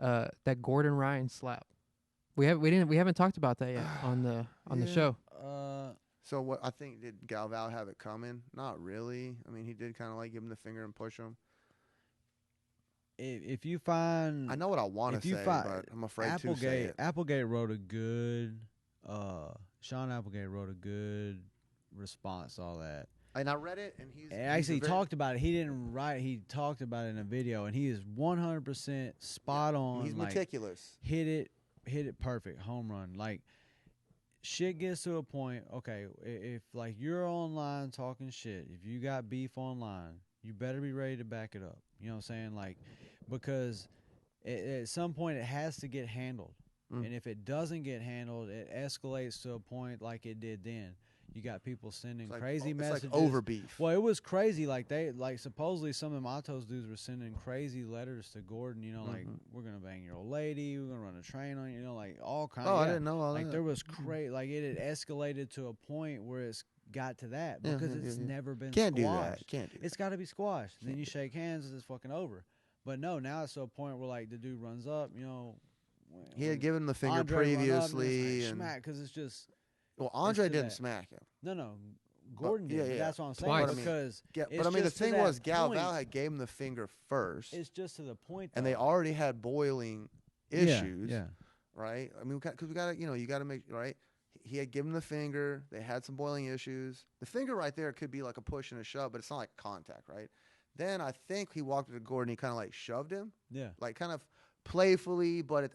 that Gordan Ryan slap. We haven't talked about that yet on the show. So what I think, did Galvao have it coming? Not really. I mean, he did kind of like give him the finger and push him. If you find, I know what I want to say, but I'm afraid to say it. Applegate wrote a good. Sean Applegate wrote a good response to all that. And I read it, and he's actually talked about it. He didn't write. He talked about it in a video, and he is 100% spot on. He's meticulous. Hit it perfect, home run. Like, shit gets to a point. Okay, if like you're online talking shit, if you got beef online, you better be ready to back it up. You know what I'm saying? Like, because at some point it has to get handled. And if it doesn't get handled, it escalates to a point like it did then. You got people sending crazy messages. It's like over beef. Well, it was crazy. Like supposedly some of the Matos dudes were sending crazy letters to Gordan. You know, like, we're gonna bang your old lady. We're gonna run a train on you. You know, like all kinds. Oh, I didn't know all that. Like there was crazy. Like it had escalated to a point where it's got to that because it's never been. Can't squashed. do that. Can't do that. It's got to be squashed. Then you shake hands. It's fucking over. But no, now it's to a point where like the dude runs up. You know. He had given him the finger Andre previously, and smack because it's just. Well, Andre didn't smack him. No, Gordan did. Yeah. That's what I'm saying. Twice. Because but I mean, the thing was, Galvao had gave him the finger first. It's just to the point, and they already had boiling issues. Yeah. Right. I mean, because we got to, you got to make right. He had given him the finger. They had some boiling issues. The finger right there could be like a push and a shove, but it's not like contact, right? Then I think he walked up to Gordan. He kind of like shoved him. Yeah. Like kind of playfully, but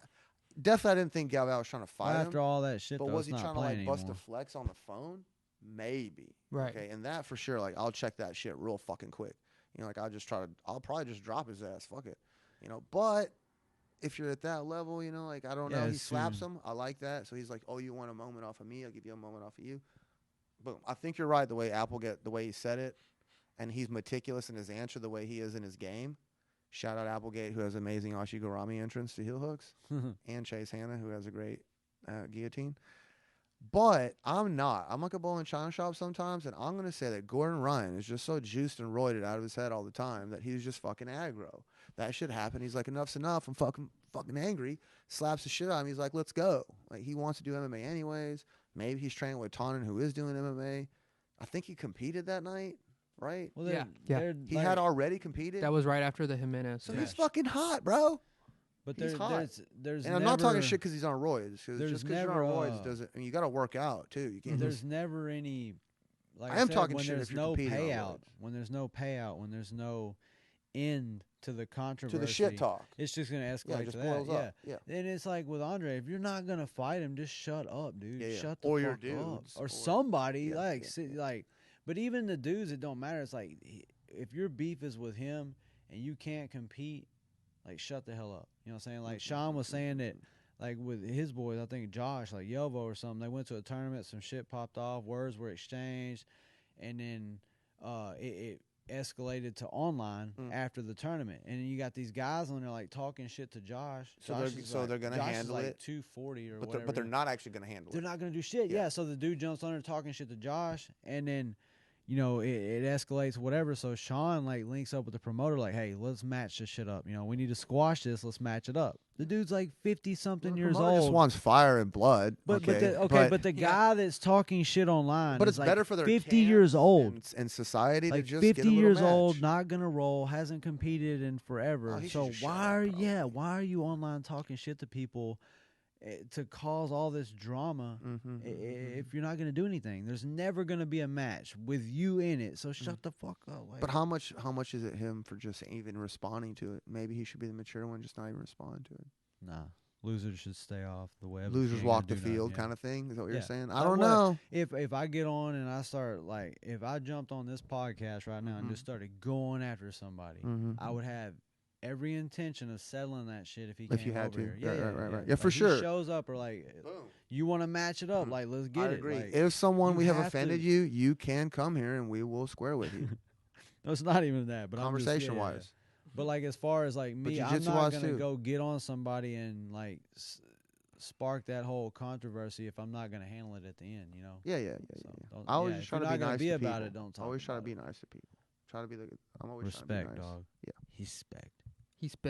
definitely, I didn't think Galvao was trying to fight him. After all that shit, but was he trying to like anymore. bust a flex on the phone? Maybe. Right. Okay, and that for sure. Like, I'll check that shit real fucking quick. Like I'll probably just drop his ass. Fuck it. But if you're at that level, like I don't know. He slaps him. I like that. So he's like, oh, you want a moment off of me? I'll give you a moment off of you. But I think you're right. The way the way he said it, and he's meticulous in his answer, the way he is in his game. Shout out Applegate, who has amazing Ashigurami entrance to heel hooks, and Chase Hanna, who has a great guillotine. But I'm not. I'm like a bowl and china shop sometimes, and I'm going to say that Gordan Ryan is just so juiced and roided out of his head all the time that he's just fucking aggro. That shit happened. He's like, enough's enough. I'm fucking angry. Slaps the shit out of him. He's like, let's go. Like, he wants to do MMA anyways. Maybe he's training with Tonin, who is doing MMA. I think he competed that night. Right? Well, yeah. He had already competed. That was right after the Jimenez. So he's fucking hot, bro. But he's hot. There's and I'm not talking shit because he's on roids. Just because you're on roids doesn't. I mean, you got to work out too. You can't. There's never any. Like I am said, talking when shit there's if you're no competing payout. on roids. When there's no payout. When there's no end to the controversy. To the shit talk. It's just gonna escalate just to boils that. up. Yeah. And it's like with Andre, if you're not gonna fight him, just shut up, dude. Yeah. Shut the or fuck your up. dudes. Or somebody like. But even the dudes, it don't matter. It's like, if your beef is with him and you can't compete, like, shut the hell up. You know what I'm saying? Like, Sean was saying that, like, with his boys, I think Josh, like Yelvo or something, they went to a tournament, some shit popped off, words were exchanged, and then it escalated to online after the tournament. And then you got these guys on there, like, talking shit to Josh. So they're going to handle like it. 240 or whatever. But they're not actually going to handle it. They're not going to do shit. Yeah. So the dude jumps on there talking shit to Josh, and then it escalates, whatever. So Sean, like, links up with the promoter, like, hey, let's match this shit up. We need to squash this. Let's match it up. The dude's like 50-something years old. Just wants fire and blood. But the guy that's talking shit online, but it's like better for their 50 years old and society like to just 50 get a years match. old, not gonna roll, hasn't competed in forever. So why are you online talking shit to people? To cause all this drama if you're not going to do anything. There's never going to be a match with you in it, so shut the fuck up. Like, but how much is it him for just even responding to it? Maybe he should be the mature one, just not even respond to it. Nah. Losers should stay off the web. Losers walk the field kind of thing. Is that what you're saying? I don't what know. If I get on and I start, like, if I jumped on this podcast right now and just started going after somebody, I would have every intention of settling that shit if he came over here. Right. Yeah, for like, sure. He shows up or like, you want to match it up? Like, let's get it. I agree. Like, if someone we have offended you, you can come here and we will square with you. No, it's not even that. But conversation wise. But like, as far as like me, I'm not gonna go get on somebody and like spark that whole controversy if I'm not gonna handle it at the end. Yeah. So I always just try to be nice to people. About it, don't talk. Always try to about be nice to people. Try to be I'm always respect, trying to be nice. Dog. Yeah. Respect. He spec.